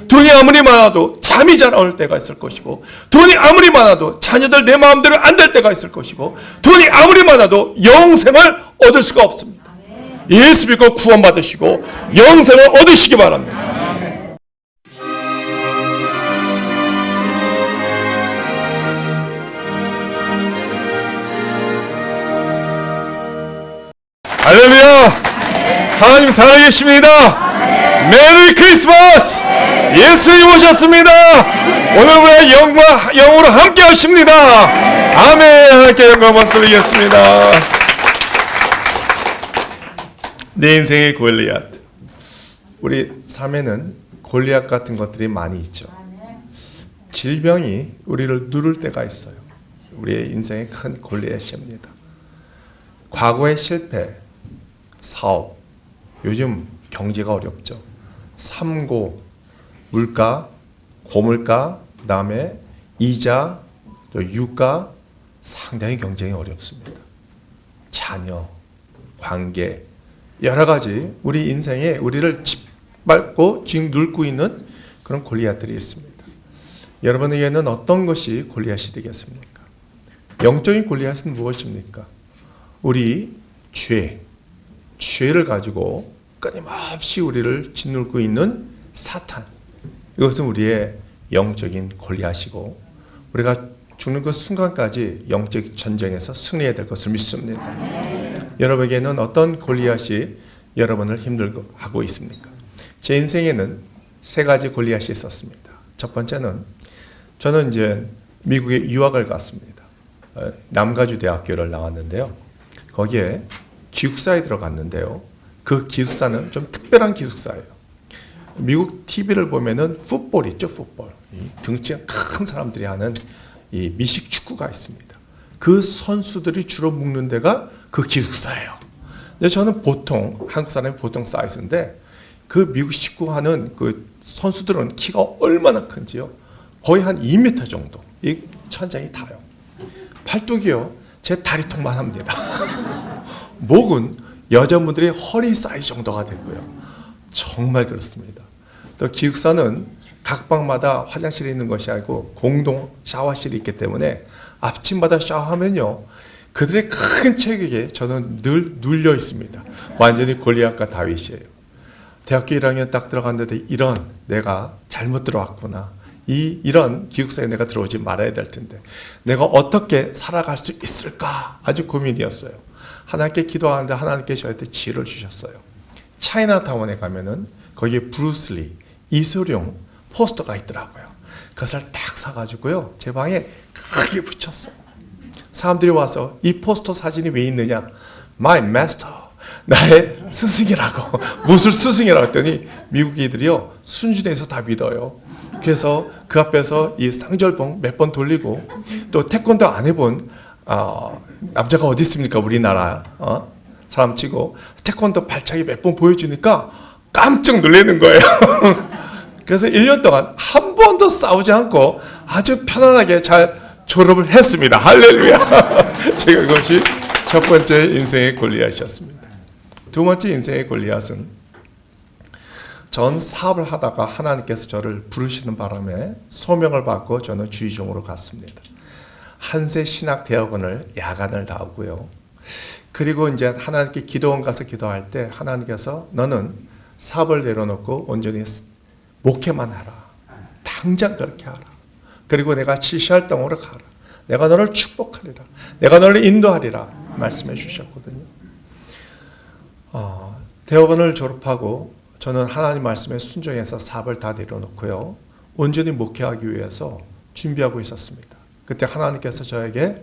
돈이 아무리 많아도 잠이 잘 안 올 때가 있을 것이고, 돈이 아무리 많아도 자녀들 내 마음대로 안 될 때가 있을 것이고, 돈이 아무리 많아도 영생을 얻을 수가 없습니다. 예수 믿고 구원받으시고 영생을 얻으시기 바랍니다. 할렐루야! 하나님 살아계십니다. 메리 크리스마스! 예수님 오셨습니다. 오늘 우리의 영으로 함께 하십니다. 아멘. 하나님께 영광 말씀드리겠습니다. 내 인생의 골리앗. 우리 삶에는 골리앗 같은 것들이 많이 있죠. 질병이 우리를 누를 때가 있어요. 우리의 인생의 큰 골리앗입니다. 과거의 실패, 사업, 요즘 경제가 어렵죠. 삼고, 물가, 고물가, 그 다음에 이자, 또 유가, 상당히 경쟁이 어렵습니다. 자녀, 관계, 여러 가지 우리 인생에 우리를 짓밟고 짓눌고 있는 그런 골리앗들이 있습니다. 여러분에게는 어떤 것이 골리앗이 되겠습니까? 영적인 골리앗은 무엇입니까? 우리 죄를 가지고 끊임없이 우리를 짓누르고 있는 사탄. 이것은 우리의 영적인 골리앗이고, 우리가 죽는 그 순간까지 영적 전쟁에서 승리해야 될 것을 믿습니다. 여러분에게는 어떤 골리앗이 여러분을 힘들게 하고 있습니까? 제 인생에는 세 가지 골리앗이 있었습니다. 첫 번째는, 저는 이제 미국에 유학을 갔습니다. 남가주 대학교를 나왔는데요. 거기에 기숙사에 들어갔는데요. 그 기숙사는 좀 특별한 기숙사예요. 미국 TV를 보면은 풋볼 있죠, 풋볼. 등치가 큰 사람들이 하는 이 미식 축구가 있습니다. 그 선수들이 주로 묵는 데가 그 기숙사예요. 근데 저는 보통 한국 사람이 보통 사이즈인데, 그 미국 축구하는 그 선수들은 키가 얼마나 큰지요? 거의 한 2m 정도. 이 천장이 닿아요. 팔뚝이요, 제 다리통만 합니다. 목은 여자분들의 허리 사이즈 정도가 되고요. 정말 그렇습니다. 또 기숙사는 각 방마다 화장실이 있는 것이 아니고 공동 샤워실이 있기 때문에 아침마다 샤워하면요, 그들의 큰 체격에 저는 늘 눌려 있습니다. 완전히 골리앗과 다윗이에요. 대학교 1학년 딱 들어갔는데 내가 잘못 들어왔구나. 이런 기숙사에 내가 들어오지 말아야 될 텐데 내가 어떻게 살아갈 수 있을까? 아주 고민이었어요. 하나님께 기도하는데 하나님께 저한테 지혜를 주셨어요. 차이나타운에 가면은 거기에 브루스리, 이소룡 포스터가 있더라고요. 그것을 딱 사가지고요, 제 방에 크게 붙였어요. 사람들이 와서 이 포스터 사진이 왜 있느냐? My master, 나의 스승이라고. 무술 스승이라고 했더니 미국인들이요, 순진해서 다 믿어요. 그래서 그 앞에서 이 쌍절봉 몇 번 돌리고, 또 태권도 안 해본 남자가 어디 있습니까? 우리나라 사람 치고 태권도 발차기 몇 번 보여주니까 깜짝 놀라는 거예요. 그래서 1년 동안 한 번도 싸우지 않고 아주 편안하게 잘 졸업을 했습니다. 할렐루야. 제가 그것이 첫 번째 인생의 골리앗이었습니다. 두 번째 인생의 골리앗은, 전 사업을 하다가 하나님께서 저를 부르시는 바람에 소명을 받고 저는 주의종으로 갔습니다. 한세 신학대학원을 야간을 나오고요. 그리고 이제 하나님께 기도원 가서 기도할 때 하나님께서 너는 사업을 내려놓고 온전히 목회만 하라. 당장 그렇게 하라. 그리고 내가 지시활동으로 가라. 내가 너를 축복하리라. 내가 너를 인도하리라. 말씀해 주셨거든요. 대학원을 졸업하고 저는 하나님 말씀에 순종해서 사업을 다 내려놓고요, 온전히 목회하기 위해서 준비하고 있었습니다. 그때 하나님께서 저에게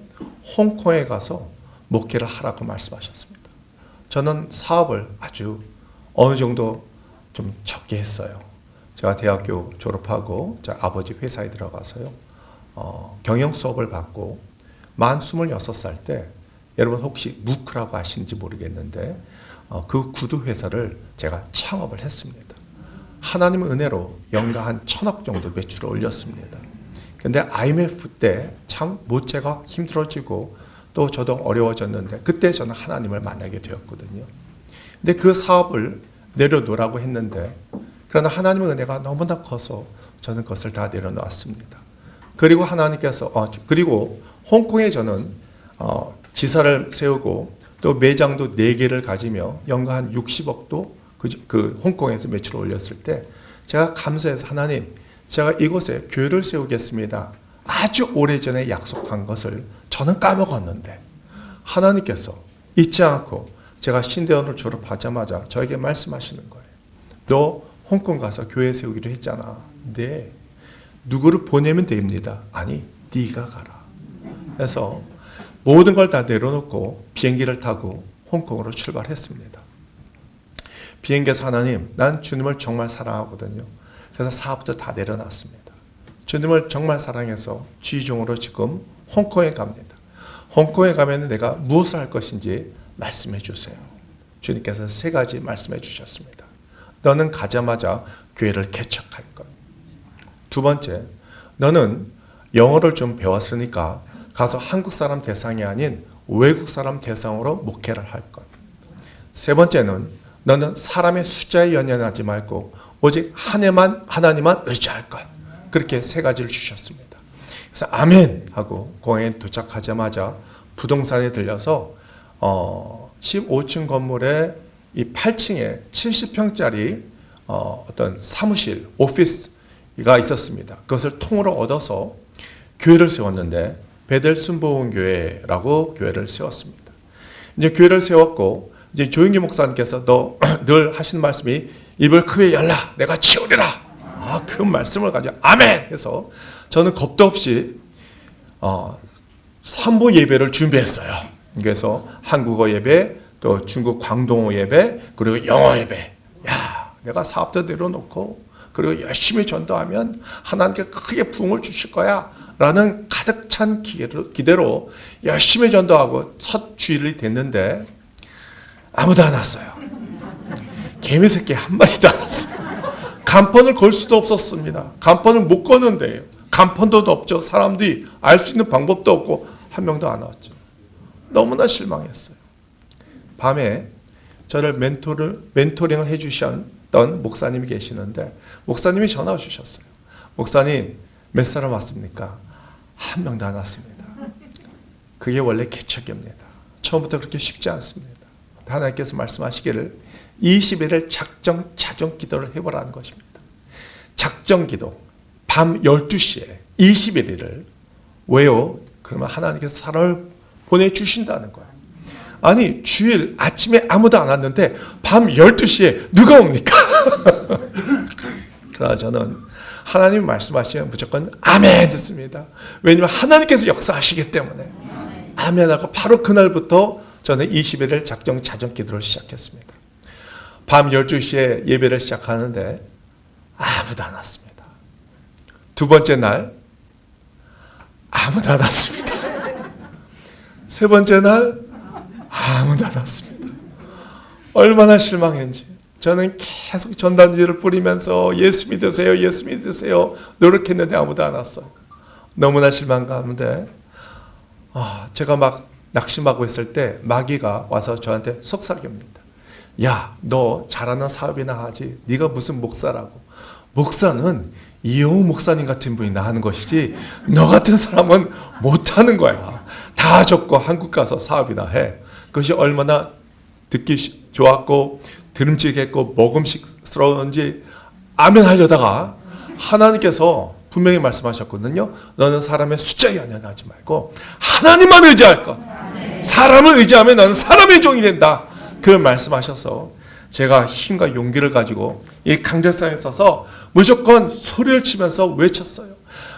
홍콩에 가서 목회를 하라고 말씀하셨습니다. 저는 사업을 아주 어느 정도 좀 적게 했어요. 제가 대학교 졸업하고 저 아버지 회사에 들어가서요, 경영 수업을 받고 만 26살 때, 여러분 혹시 무크라고 아시는지 모르겠는데 그 구두 회사를 제가 창업을 했습니다. 하나님의 은혜로 연간 한 1,000억 정도 매출을 올렸습니다. 근데 IMF 때 참 모체가 힘들어지고 또 저도 어려워졌는데 그때 저는 하나님을 만나게 되었거든요. 근데 그 사업을 내려놓으라고 했는데 그러나 하나님의 은혜가 너무나 커서 저는 그것을 다 내려놓았습니다. 그리고 하나님께서 그리고 홍콩에 저는 지사를 세우고 또 매장도 4개를 가지며 연간 한 60억도 그 홍콩에서 매출을 올렸을 때 제가 감사해서 하나님, 제가 이곳에 교회를 세우겠습니다. 아주 오래전에 약속한 것을 저는 까먹었는데 하나님께서 잊지 않고 제가 신대원을 졸업하자마자 저에게 말씀하시는 거예요. 너 홍콩 가서 교회 세우기로 했잖아. 네. 누구를 보내면 됩니다. 아니, 네가 가라. 그래서 모든 걸 다 내려놓고 비행기를 타고 홍콩으로 출발했습니다. 비행기에서 하나님, 난 주님을 정말 사랑하거든요. 그래서 사업도 다 내려놨습니다. 주님을 정말 사랑해서 지종으로 지금 홍콩에 갑니다. 홍콩에 가면 내가 무엇을 할 것인지 말씀해 주세요. 주님께서 3가지 말씀해 주셨습니다. 너는 가자마자 교회를 개척할 것. 2번째, 너는 영어를 좀 배웠으니까 가서 한국 사람 대상이 아닌 외국 사람 대상으로 목회를 할 것. 3번째는 너는 사람의 숫자에 연연하지 말고 오직 하나님만 의지할 것. 그렇게 3가지를 주셨습니다. 그래서 아멘 하고 공항에 도착하자마자 부동산에 들려서 15층 건물에 이 8층에 70평짜리 어떤 사무실, 오피스가 있었습니다. 그것을 통으로 얻어서 교회를 세웠는데 베델 순복음 교회라고 교회를 세웠습니다. 이제 교회를 세웠고 이제 조영기 목사님께서 너 늘 하시는 말씀이 입을 크게 열라 내가 치우리라. 그 말씀을 가지고 아멘 해서 저는 겁도 없이 3부 예배를 준비했어요. 그래서 한국어 예배, 또 중국 광동어 예배, 그리고 영어 예배. 야, 내가 사업도 내려놓고 그리고 열심히 전도하면 하나님께 크게 부흥을 주실 거야 라는 가득 찬 기대로 열심히 전도하고 첫 주일이 됐는데 아무도 안 왔어요. 개미새끼 한 마리도 안 왔어요. 간판을 걸 수도 없었습니다. 간판을 못 거는데요. 간판도 없죠. 사람들이 알 수 있는 방법도 없고 한 명도 안 왔죠. 너무나 실망했어요. 밤에 저를 멘토링을 해주셨던 목사님이 계시는데 목사님이 전화 주셨어요. 목사님 몇 사람 왔습니까? 한 명도 안 왔습니다. 그게 원래 개척입니다. 처음부터 그렇게 쉽지 않습니다. 하나님께서 말씀하시기를 20일을 작정 자정 기도를 해보라는 것입니다. 작정 기도 밤 12시에 21일을 왜요? 그러면 하나님께서 사람을 보내주신다는 거예요. 아니 주일 아침에 아무도 안 왔는데 밤 12시에 누가 옵니까? 그러나 저는 하나님 말씀하시면 무조건 아멘 듣습니다. 왜냐하면 하나님께서 역사하시기 때문에 아멘하고 바로 그날부터 저는 20일을 작정 자정 기도를 시작했습니다. 밤 12시에 예배를 시작하는데 아무도 안 왔습니다. 2번째 날 아무도 안 왔습니다. 3번째 날 아무도 안 왔습니다. 얼마나 실망했는지 저는 계속 전단지를 뿌리면서 예수 믿으세요, 예수 믿으세요 노력했는데 아무도 안 왔어요. 너무나 실망 가운데 제가 막 낙심하고 있을 때 마귀가 와서 저한테 속삭입니다. 야, 너 잘하는 사업이나 하지. 네가 무슨 목사라고. 목사는 이영우 목사님 같은 분이 하는 것이지 너 같은 사람은 못하는 거야. 다 접고 한국 가서 사업이나 해. 그것이 얼마나 듣기 좋았고 들음직했고 먹음직스러운지 아멘 하려다가 하나님께서 분명히 말씀하셨거든요. 너는 사람의 숫자에 연연하지 말고 하나님만 의지할 것. 사람을 의지하면 너는 사람의 종이 된다. 그런 말씀하셔서 제가 힘과 용기를 가지고 이 강대상에 서서 무조건 소리를 치면서 외쳤어요.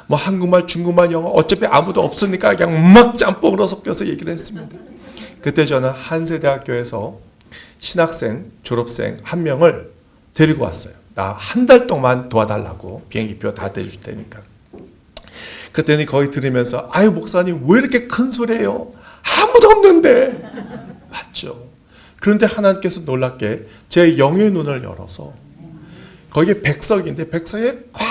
뭐 한국말, 중국말, 영어 어차피 아무도 없으니까 그냥 막 짬뽕으로 섞여서 얘기를 했습니다. 그때 저는 한세대학교에서 신학생, 졸업생 1명을 데리고 왔어요. 나 한 달 동안 도와달라고 비행기표 다 대줄 테니까. 그때는 거기 들으면서 아유 목사님 왜 이렇게 큰 소리예요? 아무도 없는데. 맞죠. 그런데 하나님께서 놀랍게 제 영의 눈을 열어서 거기에 백석인데 백석에 꽉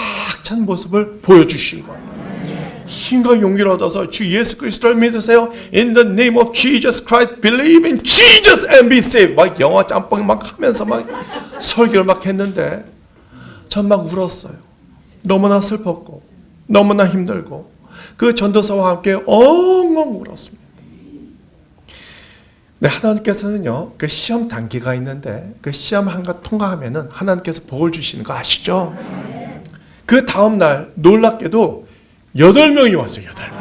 찬 모습을 보여주신 거예요. 힘과 용기를 얻어서 주 예수 그리스도를 믿으세요. In the name of Jesus Christ, believe in Jesus and be saved. 막 영어 짬뽕 막 하면서 막 설교를 막 했는데 전 막 울었어요. 너무나 슬펐고 너무나 힘들고 그 전도사와 함께 엉엉 울었습니다. 네, 하나님께서는요, 그 시험 단계가 있는데 그 시험 한가 통과하면은 하나님께서 복을 주시는 거 아시죠? 그 다음 날 놀랍게도 8명이 왔어요. 8명.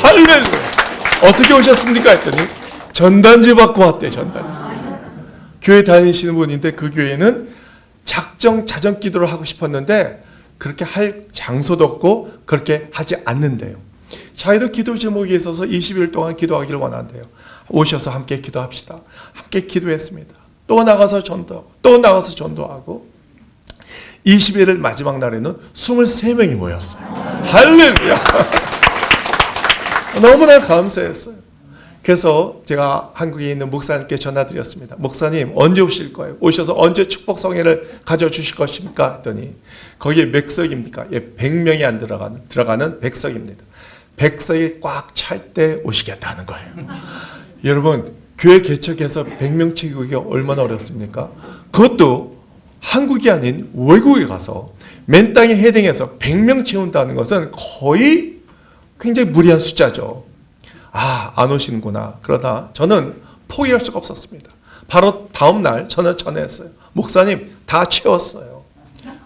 할렐루야. 어떻게 오셨습니까? 했더니 전단지 받고 왔대요. 전단지. 교회 다니시는 분인데 그 교회는 자정 기도를 하고 싶었는데 그렇게 할 장소도 없고 그렇게 하지 않는데요. 자기도 기도 제목이 있어서 20일 동안 기도하기를 원한대요. 오셔서 함께 기도합시다. 함께 기도했습니다. 또 나가서 전도하고 또 나가서 전도하고 20일을 마지막 날에는 23명이 모였어요. 할렐루야. 너무나 감사했어요. 그래서 제가 한국에 있는 목사님께 전화드렸습니다. 목사님 언제 오실 거예요? 오셔서 언제 축복 성회를 가져주실 것입니까? 했더니 거기에 몇 석입니까? 100명이 안 들어가는 100석입니다. 100석이 꽉 찰 때 오시겠다는 거예요. 여러분 교회 개척해서 100명 채우기가 얼마나 어렵습니까? 그것도 한국이 아닌 외국에 가서 맨 땅에 헤딩해서 100명 채운다는 것은 거의 굉장히 무리한 숫자죠. 안 오시는구나. 그러다 저는 포기할 수가 없었습니다. 바로 다음 날 저는 전화했어요. 목사님 다 채웠어요.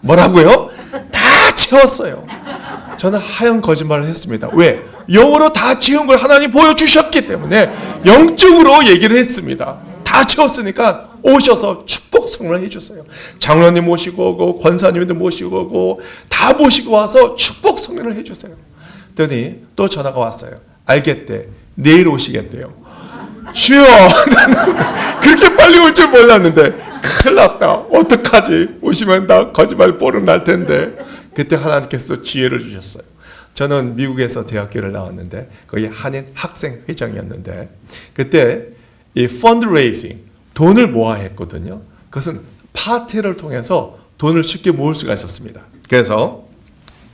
뭐라고요? 다 채웠어요. 저는 하얀 거짓말을 했습니다. 왜? 영으로 다 채운 걸 하나님 보여주셨기 때문에 영적으로 얘기를 했습니다. 다 채웠으니까 오셔서 축복 성령을 해주세요. 장로님 모시고 오고 권사님들 모시고 오고 다 모시고 와서 축복 성령을 해주세요. 그랬더니 또 전화가 왔어요. 알겠대. 내일 오시겠대요. 주여, 나는 그렇게 빨리 올 줄 몰랐는데 큰일 났다. 어떡하지? 오시면 나 거짓말 뽀록 날 텐데. 그때 하나님께서 지혜를 주셨어요. 저는 미국에서 대학교를 나왔는데 거기 한인 학생 회장이었는데 그때 이 펀드레이징 돈을 모아야 했거든요. 그것은 파티를 통해서 돈을 쉽게 모을 수가 있었습니다. 그래서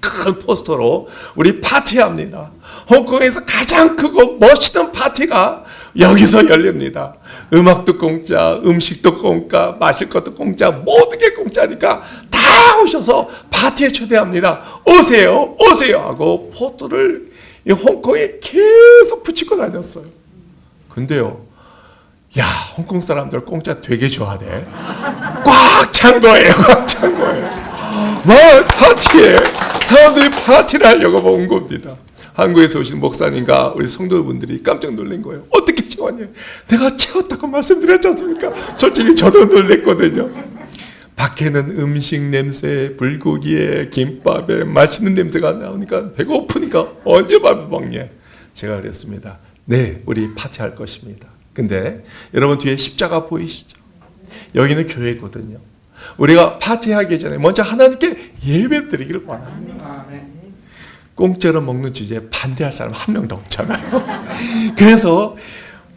큰 포스터로 우리 파티합니다. 홍콩에서 가장 크고 멋있는 파티가 여기서 열립니다. 음악도 공짜, 음식도 공짜, 마실 것도 공짜, 모든 게 공짜니까 다 오셔서 파티에 초대합니다. 오세요, 오세요 하고 포스터를 이 홍콩에 계속 붙이고 다녔어요. 근데요, 야, 홍콩 사람들 공짜 되게 좋아하네. 꽉 찬 거예요, 꽉 찬 거예요. 막 파티에 사람들이 파티를 하려고 온 겁니다. 한국에서 오신 목사님과 우리 성도분들이 깜짝 놀란 거예요. 어떻게 채웠냐? 내가 채웠다고 말씀드렸지 않습니까? 솔직히 저도 놀랐거든요. 밖에는 음식 냄새, 불고기에 김밥에 맛있는 냄새가 나오니까 배고프니까 언제 밥을 먹냐? 제가 그랬습니다. 네, 우리 파티할 것입니다. 근데 여러분 뒤에 십자가 보이시죠? 여기는 교회거든요. 우리가 파티하기 전에 먼저 하나님께 예배 드리기를 원합니다. 공짜로 먹는 주제에 반대할 사람 한 명도 없잖아요. 그래서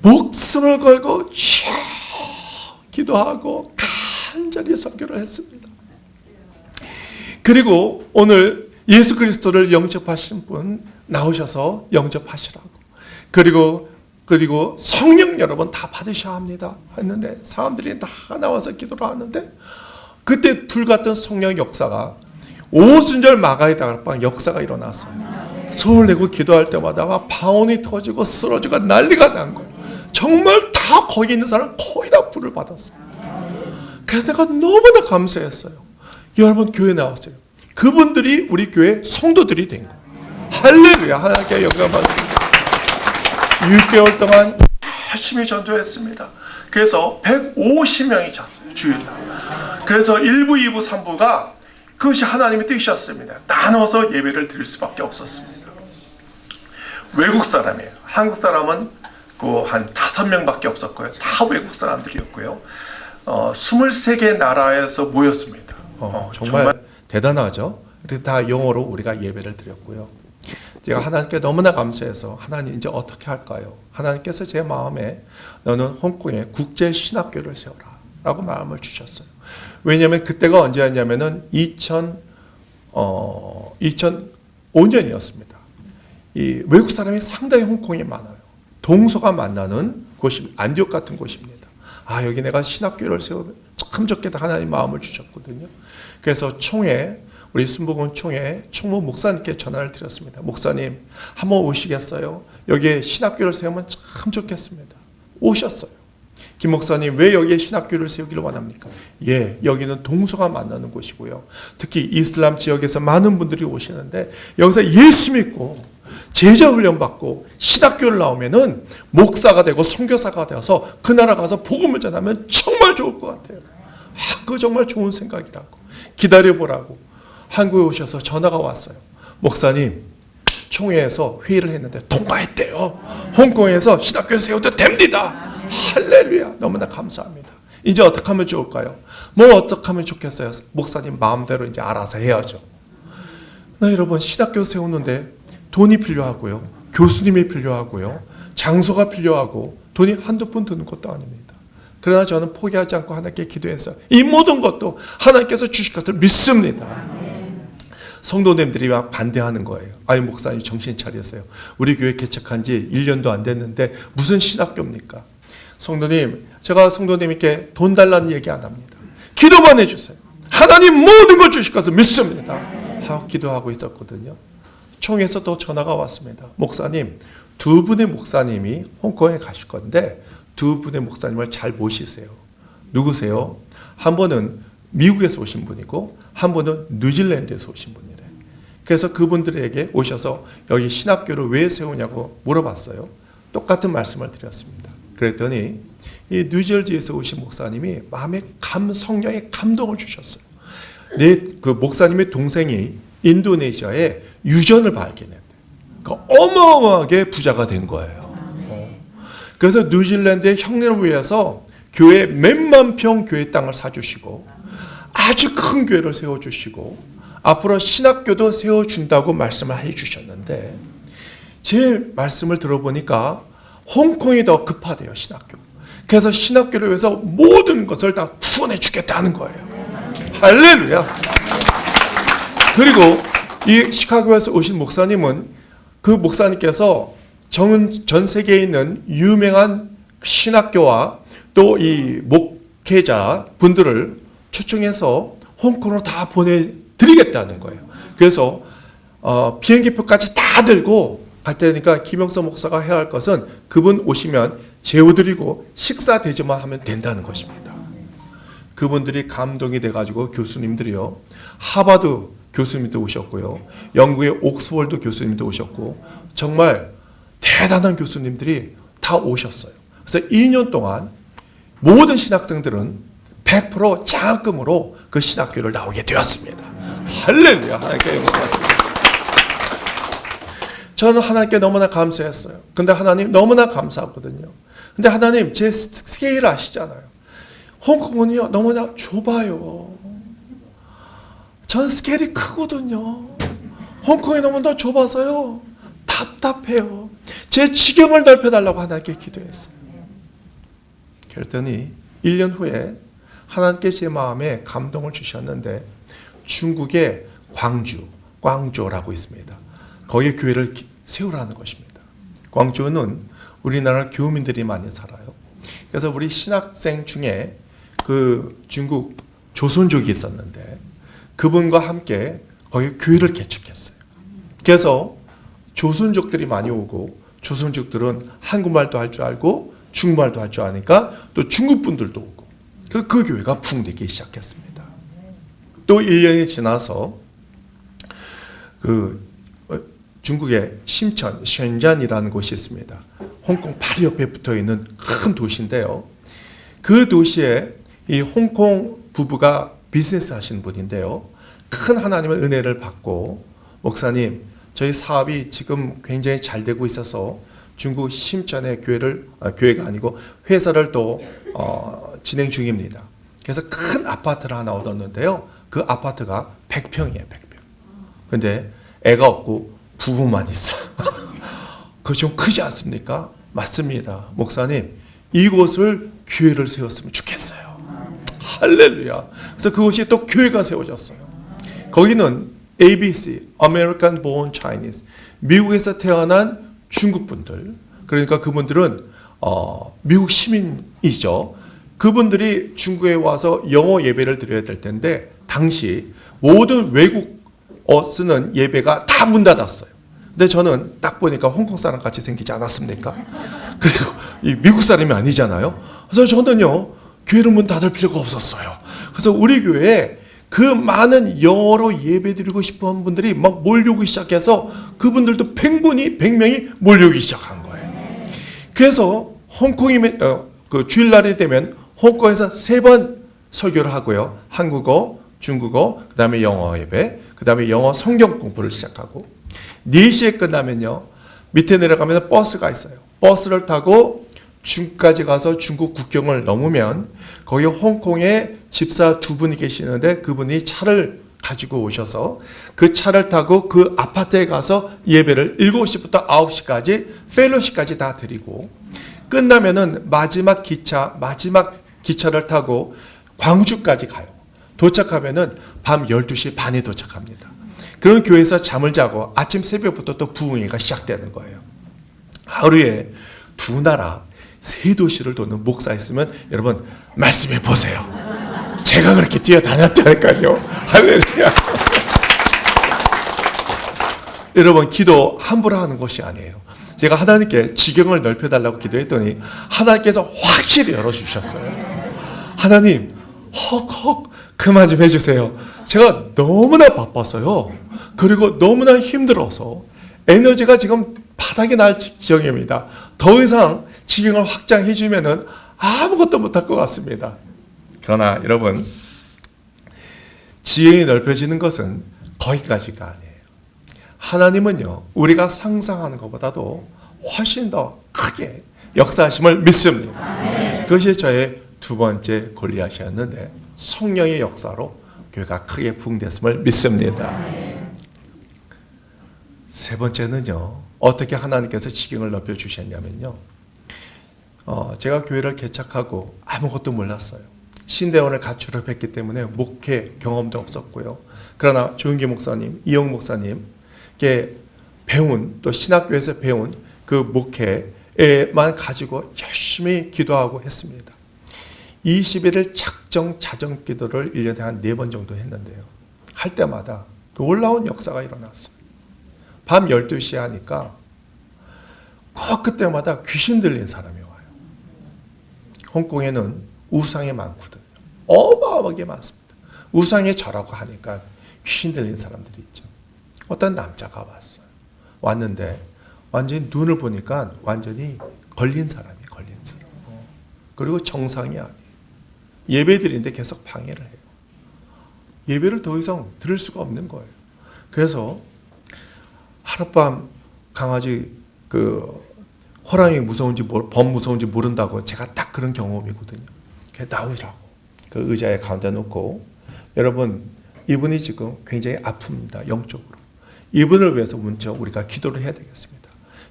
목숨을 걸고 기도하고 간절히 설교를 했습니다. 그리고 오늘 예수 그리스도를 영접하신 분 나오셔서 영접하시라고. 그리고 성령 여러분 다 받으셔야 합니다 했는데 사람들이 다 나와서 기도를 하는데 그때 불같은 성령 역사가 오순절 마가의 다락방 역사가 일어났어요. 손을 내고 기도할 때마다 막 방언이 터지고 쓰러지고 난리가 난 거예요. 정말 다 거기 있는 사람 거의 다 불을 받았어요. 그래서 내가 너무나 감사했어요. 여러분 교회 나왔어요. 그분들이 우리 교회 성도들이 된 거예요. 할렐루야. 하나님께 영광 받습니다. 6개월 동안 열심히 전도했습니다. 그래서 150명이 잤어요. 주일날. 그래서 1부, 2부, 3부가 그것이 하나님의 뜻이었습니다. 나눠서 예배를 드릴 수밖에 없었습니다. 외국 사람이에요. 한국 사람은 한 5명밖에 없었고요. 다 외국 사람들이었고요. 23개 나라에서 모였습니다. 정말 대단하죠. 다 영어로 우리가 예배를 드렸고요. 제가 하나님께 너무나 감사해서 하나님 이제 어떻게 할까요? 하나님께서 제 마음에 너는 홍콩에 국제 신학교를 세워라 라고 마음을 주셨어요. 왜냐하면 그때가 언제였냐면은 2005년이었습니다. 이 외국 사람이 상당히 홍콩에 많아요. 동서가 만나는 곳이 안디옥 같은 곳입니다. 여기 내가 신학교를 세우면 참 좋게 하나님 마음을 주셨거든요. 그래서 우리 순복음 총회 총무 목사님께 전화를 드렸습니다. 목사님, 한번 오시겠어요? 여기에 신학교를 세우면 참 좋겠습니다. 오셨어요. 김 목사님, 왜 여기에 신학교를 세우기를 원합니까? 예, 여기는 동서가 만나는 곳이고요. 특히 이슬람 지역에서 많은 분들이 오시는데 여기서 예수 믿고 제자 훈련 받고 신학교를 나오면은 목사가 되고 선교사가 되어서 그 나라 가서 복음을 전하면 정말 좋을 것 같아요. 그거 정말 좋은 생각이라고. 기다려보라고. 한국에 오셔서 전화가 왔어요. 목사님, 총회에서 회의를 했는데 통과했대요. 홍콩에서 신학교 세워도 됩니다. 할렐루야. 너무나 감사합니다. 이제 어떻게 하면 좋을까요? 뭐 어떻게 하면 좋겠어요? 목사님 마음대로 이제 알아서 해야죠. 여러분, 신학교 세우는데 돈이 필요하고요. 교수님이 필요하고요. 장소가 필요하고 돈이 한두 푼 드는 것도 아닙니다. 그러나 저는 포기하지 않고 하나님께 기도해서 이 모든 것도 하나님께서 주실 것을 믿습니다. 성도님들이 막 반대하는 거예요. 아유, 목사님 정신 차리세요. 우리 교회 개척한 지 1년도 안 됐는데 무슨 신학교입니까? 성도님, 제가 성도님께 돈 달라는 얘기 안 합니다. 기도만 해주세요. 하나님 모든 걸 주실 것을 믿습니다. 하고 기도하고 있었거든요. 총회에서 또 전화가 왔습니다. 목사님, 두 분의 목사님이 홍콩에 가실 건데 두 분의 목사님을 잘 모시세요. 누구세요? 한 분은 미국에서 오신 분이고 한 분은 뉴질랜드에서 오신 분이래요. 그래서 그분들에게 오셔서 여기 신학교를 왜 세우냐고 물어봤어요. 똑같은 말씀을 드렸습니다. 그랬더니 이 뉴저지에서 오신 목사님이 마음에 성령의 감동을 주셨어요. 그 목사님의 동생이 인도네시아에 유전을 발견했대요. 그러니까 어마어마하게 부자가 된 거예요. 그래서 뉴질랜드의 형님을 위해서 교회 몇만 평 교회 땅을 사주시고 아주 큰 교회를 세워주시고 앞으로 신학교도 세워준다고 말씀을 해주셨는데 제 말씀을 들어보니까 홍콩이 더 급하대요. 신학교. 그래서 신학교를 위해서 모든 것을 다 구원해 주겠다는 거예요. 할렐루야. 그리고 이 시카고에서 오신 목사님은 그 목사님께서 전 세계에 있는 유명한 신학교와 또 이 목회자 분들을 초청해서 홍콩으로 다 보내드리겠다는 거예요. 그래서 비행기표까지 다 들고 갈 때니까 김영서 목사가 해야 할 것은 그분 오시면 재워드리고 식사 대접만 하면 된다는 것입니다. 그분들이 감동이 돼가지고 교수님들이요, 하버드 교수님도 오셨고요, 영국의 옥스퍼드 교수님도 오셨고 정말 대단한 교수님들이 다 오셨어요. 그래서 2년 동안 모든 신학생들은 100% 장학금으로 그 신학교를 나오게 되었습니다. 할렐루야. 하나님께 영광입니다. 저는 하나님께 너무나 감사했어요. 근데 하나님 너무나 감사하거든요. 근데 하나님 제 스케일 아시잖아요. 홍콩은요 너무나 좁아요. 전 스케일이 크거든요. 홍콩이 너무나 좁아서요 답답해요. 제 지경을 넓혀달라고 하나님께 기도했어요. 그랬더니 1년 후에 하나님께 제 마음에 감동을 주셨는데 중국의 광주라고 있습니다. 거기에 교회를 세우라는 것입니다. 광주는 우리나라 교민들이 많이 살아요. 그래서 우리 신학생 중에 그 중국 조선족이 있었는데 그분과 함께 거기 교회를 개척했어요. 그래서 조선족들이 많이 오고 조선족들은 한국말도 할 줄 알고 중국말도 할 줄 아니까 또 중국 분들도 오고 그 교회가 붕대기 시작했습니다. 또 1년이 지나서 그 중국의 심천, 셴잔이라는 곳이 있습니다. 홍콩 바로 옆에 붙어 있는 큰 도시인데요. 그 도시에 이 홍콩 부부가 비즈니스 하시는 분인데요. 큰 하나님의 은혜를 받고 목사님, 저희 사업이 지금 굉장히 잘 되고 있어서 중국 심천의 교회가 아니고 회사를 또 진행 중입니다. 그래서 큰 아파트를 하나 얻었는데요. 그 아파트가 100평이에요. 100평. 근데 애가 없고 부부만 있어. 그거 좀 크지 않습니까? 맞습니다. 목사님, 이곳을 교회를 세웠으면 좋겠어요. 할렐루야. 그래서 그곳이 또 교회가 세워졌어요. 거기는 ABC, American Born Chinese, 미국에서 태어난 중국 분들, 그러니까 그분들은 미국 시민이죠. 그분들이 중국에 와서 영어 예배를 드려야 될 텐데 당시 모든 외국어 쓰는 예배가 다 문 닫았어요. 근데 저는 딱 보니까 홍콩 사람 같이 생기지 않았습니까? 그리고 이 미국 사람이 아니잖아요. 그래서 저는요, 교회를 문 닫을 필요가 없었어요. 그래서 우리 교회에 그 많은 영어로 예배 드리고 싶어 하는 분들이 막 몰려오기 시작해서 그분들도 100명이 몰려오기 시작한 거예요. 그래서 그 주일날이 되면 홍콩에서 3번 설교를 하고요. 한국어, 중국어, 그 다음에 영어 예배, 그 다음에 영어 성경 공부를 시작하고 4시에 끝나면요. 밑에 내려가면 버스가 있어요. 버스를 타고 중국까지 가서 중국 국경을 넘으면 거기 홍콩에 집사 2분이 계시는데 그분이 차를 가지고 오셔서 그 차를 타고 그 아파트에 가서 예배를 7시부터 9시까지 펠로시까지 다 드리고 끝나면은 마지막 기차를 타고 광주까지 가요. 도착하면은 밤 12시 반에 도착합니다. 그런 교회에서 잠을 자고 아침 새벽부터 또 부흥회가 시작되는 거예요. 하루에 2나라 3도시를 도는 목사 있으면 여러분 말씀해 보세요. 제가 그렇게 뛰어다녔다니까요. 할렐루야. 여러분 기도 함부로 하는 것이 아니에요. 제가 하나님께 지경을 넓혀달라고 기도했더니 하나님께서 확실히 열어주셨어요. 하나님 헉헉 그만 좀 해주세요. 제가 너무나 바빠서요. 그리고 너무나 힘들어서 에너지가 지금 바닥이 날 지경입니다. 더 이상 지경을 확장해 주면은 아무것도 못할 것 같습니다. 그러나 여러분 지경이 넓혀지는 것은 거기까지가 아니에요. 하나님은요 우리가 상상하는 것보다도 훨씬 더 크게 역사하심을 믿습니다. 그것이 저의 2번째 골리앗이었는데 성령의 역사로 교회가 크게 부흥됐음을 믿습니다. 3번째는요 어떻게 하나님께서 지경을 넓혀주셨냐면요 제가 교회를 개척하고 아무것도 몰랐어요. 신대원을 가출했기 때문에 목회 경험도 없었고요. 그러나 조은기 목사님, 이영 목사님께 배운 또 신학교에서 배운 그 목회만 가지고 열심히 기도하고 했습니다. 21일 작정 자정 기도를 1년에 한 4번 정도 했는데요. 할 때마다 놀라운 역사가 일어났어요. 밤 12시에 하니까 꼭 그때마다 귀신 들린 사람이 와요. 홍콩에는 우상이 많거든요. 어마어마하게 많습니다. 우상에 절하고 하니까 귀신 들린 사람들이 있죠. 어떤 남자가 왔어요. 왔는데 완전히 눈을 보니까 완전히 걸린 사람. 그리고 정상이 아니에요. 예배 드리는데 계속 방해를 해요. 예배를 더 이상 들을 수가 없는 거예요. 그래서 하룻밤 강아지 호랑이 무서운지 범 무서운지 모른다고 제가 딱 그런 경험이거든요. 나오라고 그 의자에 가운데 놓고 여러분 이분이 지금 굉장히 아픕니다. 영적으로. 이분을 위해서 먼저 우리가 기도를 해야 되겠습니다.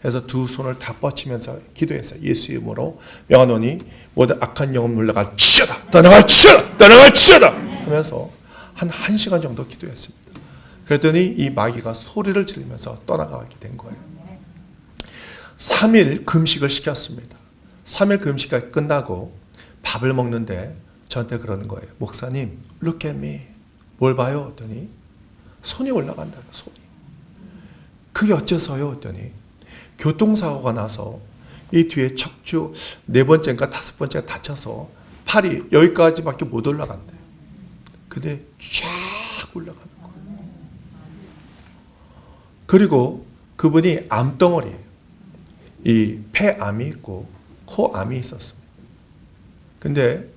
그래서 2 손을 다 뻗치면서 기도했어요. 예수 이름으로 명하노니 모든 악한 영혼 물러가 치여다 떠나갈 치여다 하면서 한 1시간 정도 기도했습니다. 그랬더니 이 마귀가 소리를 지르면서 떠나가게 된 거예요. 3일 금식을 시켰습니다. 3일 금식이 끝나고 밥을 먹는데 저한테 그러는 거예요. 목사님, look at me. 뭘 봐요? 했더니 손이 올라간다고, 손이. 그게 어째서요? 했더니 교통사고가 나서 이 뒤에 척추 4번째인가 5번째가 다쳐서 팔이 여기까지밖에 못 올라간대. 근데 쫙 올라가는 거예요. 그리고 그분이 암덩어리예요. 이 폐암이 있고 코암이 있었습니다. 근데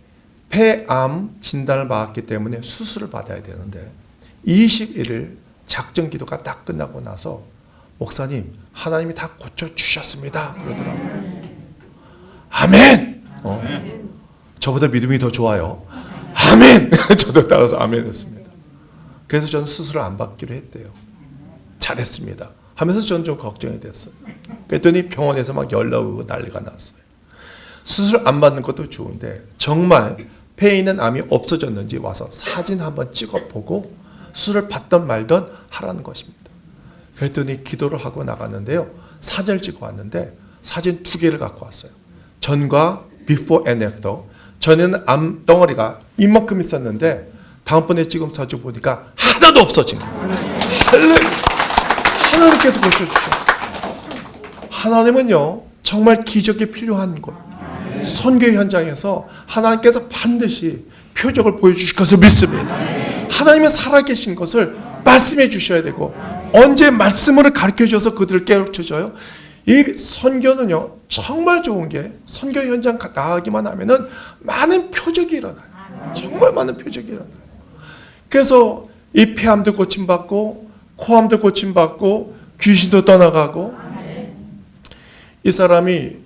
폐암 진단을 받았기 때문에 수술을 받아야 되는데 21일 작정 기도가 딱 끝나고 나서 목사님 하나님이 다 고쳐주셨습니다 그러더라고요. 아멘. 저보다 믿음이 더 좋아요. 아멘. 저도 따라서 아멘 했습니다. 그래서 저는 수술을 안 받기로 했대요. 잘했습니다 하면서 저는 좀 걱정이 됐어요. 그랬더니 병원에서 막 연락 오고 난리가 났어요. 수술 안 받는 것도 좋은데 정말 폐에 있는 암이 없어졌는지 와서 사진 한번 찍어보고 수술을 받던 말던 하라는 것입니다. 그랬더니 기도를 하고 나갔는데요. 사진을 찍어 왔는데 사진 2개를 갖고 왔어요. 전과 before and after 전에는 암덩어리가 이만큼 있었는데 다음번에 찍은 사진 보니까 하나도 없어진 거예요. 하나님께서 고쳐주셨어요. 하나님은요 정말 기적이 필요한 곳, 선교 현장에서 하나님께서 반드시 표적을 보여주실 것을 믿습니다. 하나님은 살아계신 것을 말씀해 주셔야 되고, 언제 말씀으로 가르쳐 줘서 그들을 깨우쳐줘요? 이 선교는요 정말 좋은 게, 선교 현장 나가기만 하면은 많은 표적이 일어나요. 정말 많은 표적이 일어나요. 그래서 이 폐암도 고침받고 코암도 고침받고 귀신도 떠나가고, 이 사람이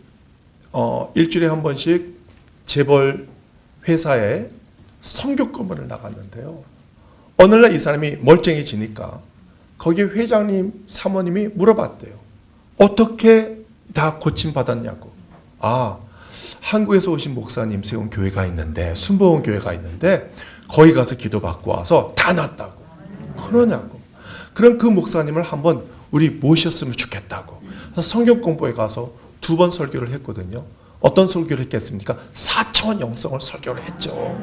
일주일에 한 번씩 재벌 회사에 선교 근무를 나갔는데요. 어느 날 이 사람이 멀쩡해지니까 거기 회장님 사모님이 물어봤대요. 어떻게 다 고침받았냐고. 아, 한국에서 오신 목사님 세운 교회가 있는데, 순복음 교회가 있는데 거기 가서 기도받고 와서 다 낫다고. 그러냐고. 그럼 그 목사님을 한번 우리 모셨으면 좋겠다고. 그래서 성경 공부에 가서 2번 설교를 했거든요. 어떤 설교를 했겠습니까? 4차원 영성을 설교를 했죠.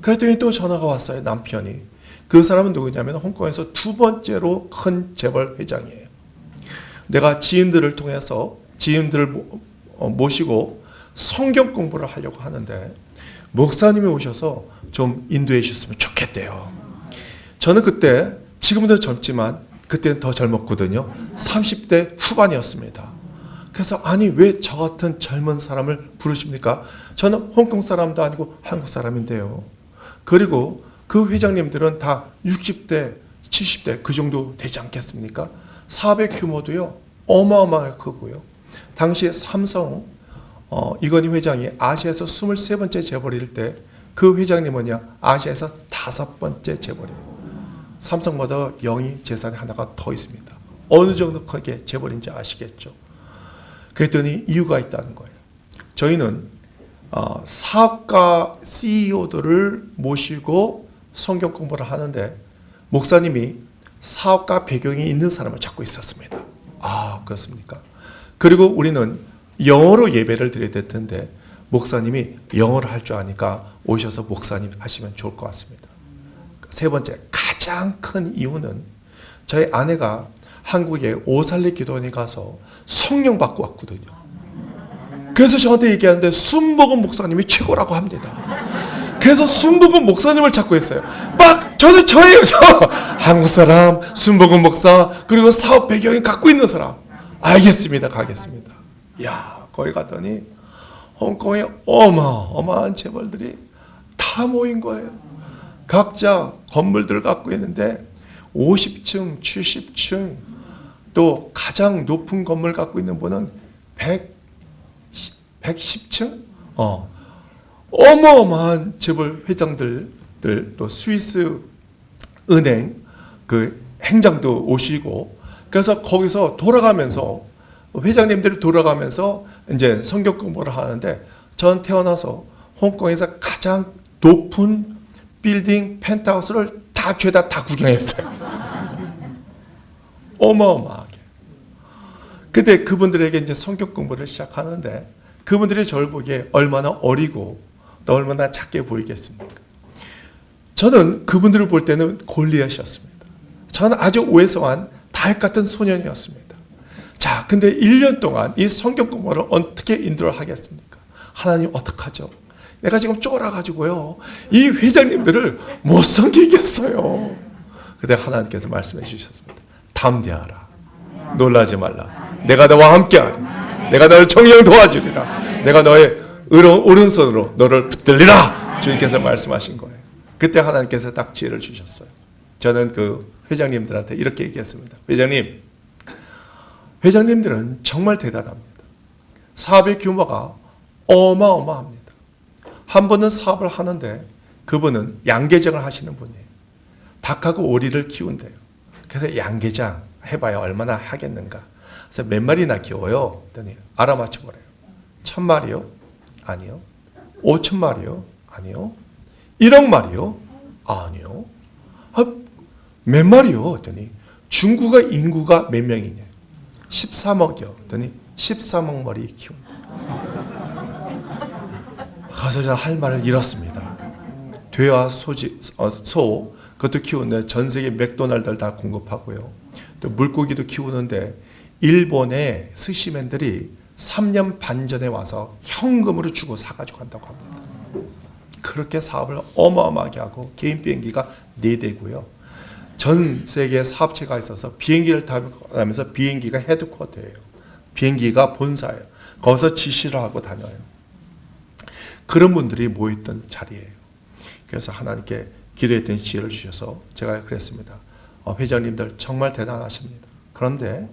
그랬더니 또 전화가 왔어요. 남편이. 그 사람은 누구냐면 홍콩에서 2번째로 큰 재벌 회장이에요. 내가 지인들을 통해서 지인들을 모시고 성경 공부를 하려고 하는데 목사님이 오셔서 좀 인도해 주셨으면 좋겠대요. 저는 그때, 지금도 젊지만 그때는 더 젊었거든요. 30대 후반이었습니다. 그래서 아니 왜 저 같은 젊은 사람을 부르십니까? 저는 홍콩 사람도 아니고 한국 사람인데요. 그리고 그 회장님들은 다 60대, 70대 그 정도 되지 않겠습니까? 사업의 규모도요 어마어마하게 크고요. 당시에 삼성 이건희 회장이 아시아에서 23번째 재벌일 때 그 회장님은요 아시아에서 5번째 재벌이에요. 삼성보다 영위 재산이 하나가 더 있습니다. 어느 정도 크게 재벌인지 아시겠죠? 그랬더니 이유가 있다는 거예요. 저희는 사업가 CEO들을 모시고 성경 공부를 하는데 목사님이 사업가 배경이 있는 사람을 찾고 있었습니다. 아, 그렇습니까? 그리고 우리는 영어로 예배를 드려야 될 텐데 목사님이 영어를 할 줄 아니까 오셔서 목사님 하시면 좋을 것 같습니다. 세 번째, 가장 큰 이유는 저희 아내가 한국에 오살리 기도원에 가서 성령 받고 왔거든요. 그래서 저한테 얘기하는데 순복음 목사님이 최고라고 합니다. 그래서 순복음 목사님을 찾고 있어요. 막 저는 저예요. 저 한국 사람, 순복음 목사, 그리고 사업 배경이 갖고 있는 사람. 알겠습니다. 가겠습니다. 야, 거기 갔더니 홍콩에 어마어마한 재벌들이 다 모인 거예요. 각자 건물들을 갖고 있는데 50층, 70층, 또 가장 높은 건물 갖고 있는 분은 110층? 어마어마한 재벌 회장들, 또 스위스 은행 그 행장도 오시고, 그래서 거기서 돌아가면서 회장님들이 돌아가면서 이제 성경 공부를 하는데, 전 태어나서 홍콩에서 가장 높은 빌딩 펜트하우스를 다 죄다 다 구경했어요. 어마어마하게. 그때 그분들에게 이제 성경 공부를 시작하는데 그분들이 저를 보기에 얼마나 어리고 또 얼마나 작게 보이겠습니까? 저는 그분들을 볼 때는 골리앗이었습니다. 저는 아주 오해성한 다윗 같은 소년이었습니다. 자, 근데 1년 동안 이 성경 공부를 어떻게 인도를 하겠습니까? 하나님 어떡하죠? 내가 지금 쫄아가지고요 이 회장님들을 못 섬기겠어요. 그때 하나님께서 말씀해 주셨습니다. 담대하라. 놀라지 말라. 내가 너와 함께하리. 내가 너를 정령 도와주리라. 내가 너의 오른손으로 너를 붙들리라. 주님께서 말씀하신 거예요. 그때 하나님께서 딱 지혜를 주셨어요. 저는 그 회장님들한테 이렇게 얘기했습니다. 회장님들은 정말 대단합니다. 사업의 규모가 어마어마합니다. 한 분은 사업을 하는데 그분은 양계장을 하시는 분이에요. 닭하고 오리를 키운대요. 그래서 양계장 해봐야 얼마나 하겠는가. 그래서 몇 마리나 키워요? 그랬더니 알아맞혀보래요. 1000마리요? 아니요. 5000마리요? 아니요. 1억 마리요? 아니요. 몇 마리요? 그랬더니 중국의 인구가 몇 명이냐? 13억이요. 그랬더니 13억 마리 키운다. 거기서 저는 할 말을 잃었습니다. 돼와 소 그것도 키우는데 전 세계 맥도날드를 다 공급하고요. 또 물고기도 키우는데 일본의 스시맨들이 3년 반 전에 와서 현금으로 주고 사가지고 간다고 합니다. 그렇게 사업을 어마어마하게 하고 개인 비행기가 4대고요. 전 세계 사업체가 있어서 비행기를 타면서 비행기가 헤드쿼터예요. 비행기가 본사예요. 거기서 지시를 하고 다녀요. 그런 분들이 모였던 자리예요. 그래서 하나님께 기도했던 지혜를 주셔서 제가 그랬습니다. 회장님들 정말 대단하십니다. 그런데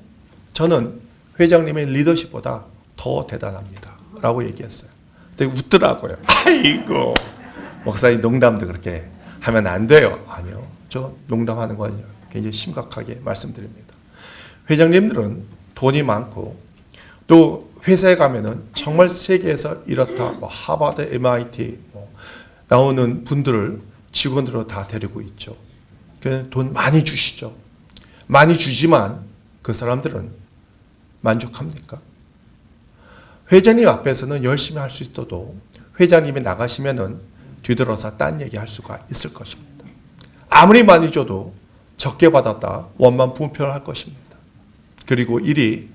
저는 회장님의 리더십보다 더 대단합니다. 라고 얘기했어요. 근데 웃더라고요. 아이고, 목사님 농담도 그렇게 하면 안 돼요. 아니요. 저 농담하는 거 아니에요. 굉장히 심각하게 말씀드립니다. 회장님들은 돈이 많고 또 회사에 가면은 정말 세계에서 이렇다, 하버드, MIT 나오는 분들을 직원으로 다 데리고 있죠. 돈 많이 주시죠. 많이 주지만 그 사람들은 만족합니까? 회장님 앞에서는 열심히 할 수 있어도 회장님이 나가시면은 뒤돌아서 딴 얘기 할 수가 있을 것입니다. 아무리 많이 줘도 적게 받았다 원만 분편할 것입니다. 그리고 일이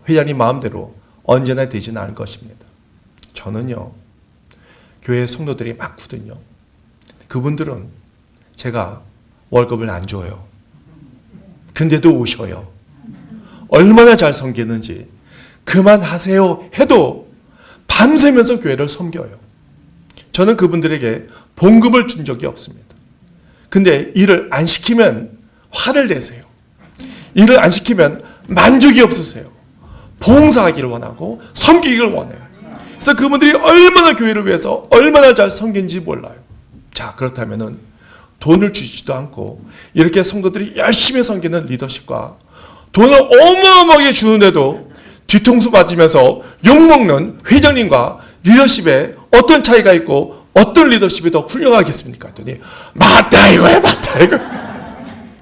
회장님 마음대로 언제나 되지는 않을 것입니다. 저는요, 교회 성도들이 많거든요. 그분들은 제가 월급을 안 줘요. 근데도 오셔요. 얼마나 잘 섬기는지 그만하세요 해도 밤새면서 교회를 섬겨요. 저는 그분들에게 봉급을 준 적이 없습니다. 근데 일을 안 시키면 화를 내세요. 일을 안 시키면 만족이 없으세요. 봉사하기를 원하고 섬기기를 원해요. 그래서 그분들이 얼마나 교회를 위해서 얼마나 잘 섬긴지 몰라요. 자, 그렇다면은 돈을 주지도 않고 이렇게 성도들이 열심히 섬기는 리더십과 돈을 어마어마하게 주는데도 뒤통수 맞으면서 욕먹는 회장님과 리더십에 어떤 차이가 있고 어떤 리더십이 더 훌륭하겠습니까? 했더니 맞다 이거야, 맞다 이거.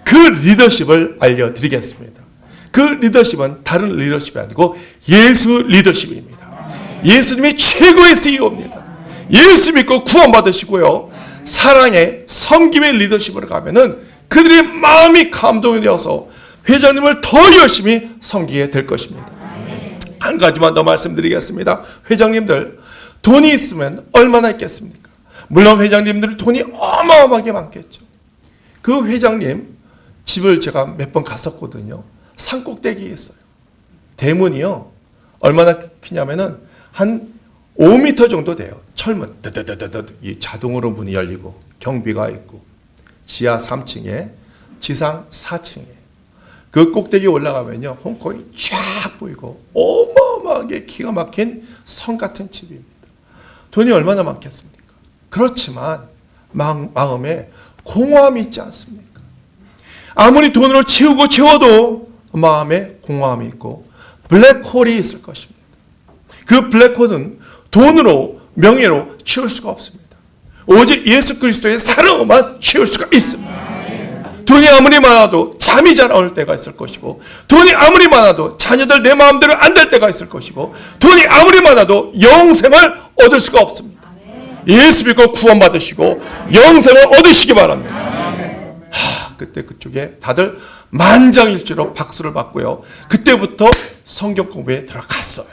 그 리더십을 알려드리겠습니다. 그 리더십은 다른 리더십이 아니고 예수 리더십입니다. 예수님이 최고의 CEO입니다. 예수 믿고 구원받으시고요, 사랑의 섬김의 리더십으로 가면은 그들의 마음이 감동이 되어서 회장님을 더 열심히 섬기게 될 것입니다. 한 가지만 더 말씀드리겠습니다. 회장님들 돈이 있으면 얼마나 있겠습니까? 물론 회장님들 돈이 어마어마하게 많겠죠. 그 회장님 집을 제가 몇 번 갔었거든요. 산꼭대기에 있어요. 대문이요, 얼마나 크냐면은 한 5m 정도 돼요. 철문 이 자동으로 문이 열리고 경비가 있고 지하 3층에 지상 4층에 그 꼭대기 올라가면요, 홍콩이 쫙 보이고 어마어마하게 기가 막힌 성 같은 집입니다. 돈이 얼마나 많겠습니까? 그렇지만 마음에 공허함이 있지 않습니까? 아무리 돈으로 채워도 마음에 공허함이 있고 블랙홀이 있을 것입니다. 그 블랙홀은 돈으로, 명예로 채울 수가 없습니다. 오직 예수 그리스도의 사랑으로만 채울 수가 있습니다. 돈이 아무리 많아도 잠이 잘 안 올 때가 있을 것이고, 돈이 아무리 많아도 자녀들 내 마음대로 안 될 때가 있을 것이고, 돈이 아무리 많아도 영생을 얻을 수가 없습니다. 예수 믿고 구원받으시고 영생을 얻으시기 바랍니다. 그때 그쪽에 다들 만장일치로 박수를 받고요, 그때부터 성경 공부에 들어갔어요.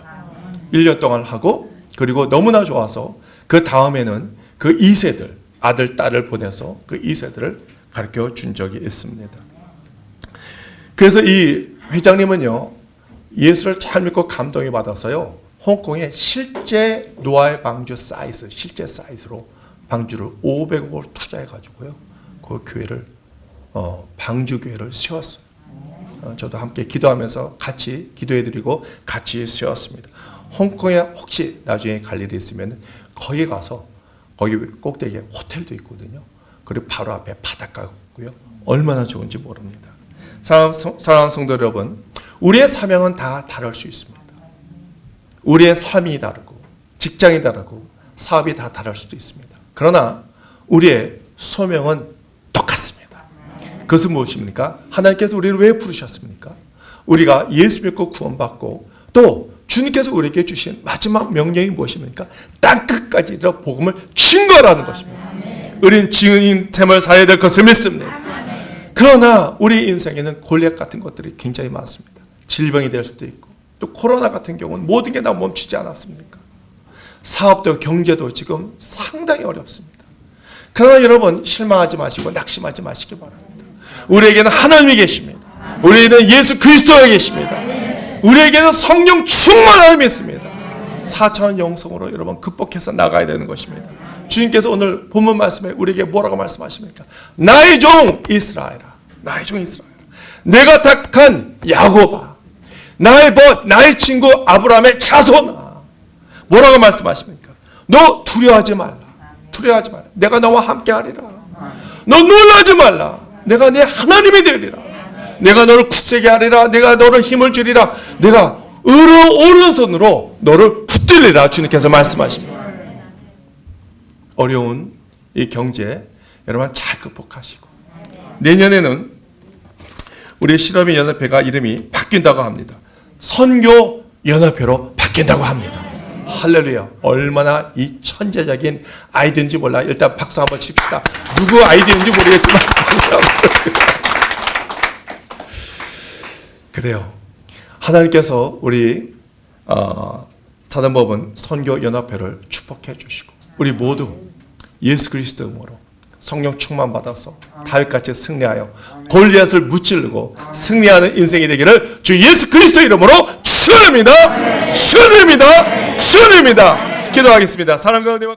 1년 동안 하고, 그리고 너무나 좋아서 그 다음에는 그 2세들, 아들, 딸을 보내서 그 2세들을 가르쳐 준 적이 있습니다. 그래서 이 회장님은요, 예수를 잘 믿고 감동이 받아서요, 홍콩에 실제 노아의 방주 사이즈, 실제 사이즈로 방주를 500억을 투자해가지고요, 그 교회를, 방주교회를 세웠어요. 저도 함께 기도하면서 같이 기도해드리고 같이 세웠습니다. 홍콩에 혹시 나중에 갈 일이 있으면 거기 가서, 거기 꼭대기에 호텔도 있거든요. 그리고 바로 앞에 바닷가가 있고요. 얼마나 좋은지 모릅니다. 사랑하는 성도 여러분, 우리의 사명은 다 다를 수 있습니다. 우리의 삶이 다르고 직장이 다르고 사업이 다 다를 수도 있습니다. 그러나 우리의 소명은 똑같습니다. 그것은 무엇입니까? 하나님께서 우리를 왜 부르셨습니까? 우리가 예수 믿고 구원받고 또 주님께서 우리에게 주신 마지막 명령이 무엇입니까? 땅끝까지 이르러 복음을 증거하라는 것입니다. 우리는 증인 됨을 살아야 될 것을 믿습니다. 그러나 우리 인생에는 골리앗 같은 것들이 굉장히 많습니다. 질병이 될 수도 있고, 또 코로나 같은 경우는 모든 게 다 멈추지 않았습니까? 사업도 경제도 지금 상당히 어렵습니다. 그러나 여러분 실망하지 마시고 낙심하지 마시기 바랍니다. 우리에게는 하나님이 계십니다. 우리에게는 예수 그리스도가 계십니다. 우리에게는 성령 충만함이 있습니다. 4차원 영성으로 여러분 극복해서 나가야 되는 것입니다. 주님께서 오늘 본문 말씀에 우리에게 뭐라고 말씀하십니까? 나의 종 이스라엘아, 나의 종 이스라엘아, 내가 택한 야곱아, 나의 친구 아브라함의 자손아, 뭐라고 말씀하십니까? 너 두려워하지 말라, 두려워하지 말라, 내가 너와 함께하리라. 너 놀라지 말라, 내가 네 하나님이 되리라. 내가 너를 굳세게 하리라. 내가 너를 힘을 주리라. 내가 오른손으로 너를 붙들리라. 주님께서 말씀하십니다. 어려운 이 경제 여러분 잘 극복하시고, 내년에는 우리 실업인 연합회가 이름이 바뀐다고 합니다. 선교 연합회로 바뀐다고 합니다. 할렐루야. 얼마나 이 천재적인 아이디어인지 몰라. 일단 박수 한번 칩시다. 누구 아이디어인지 모르겠지만 박수 한번. 그래요. 하나님께서 우리 사단법은 선교연합회를 축복해 주시고, 우리 모두 예수 그리스도 이름으로 성령 충만 받아서 다윗같이 승리하여 골리앗을 무찌르고 승리하는 인생이 되기를 주 예수 그리스도 이름으로 축원합니다. 축원드립니다. 축원드립니다. 기도하겠습니다. 사랑과 은혜와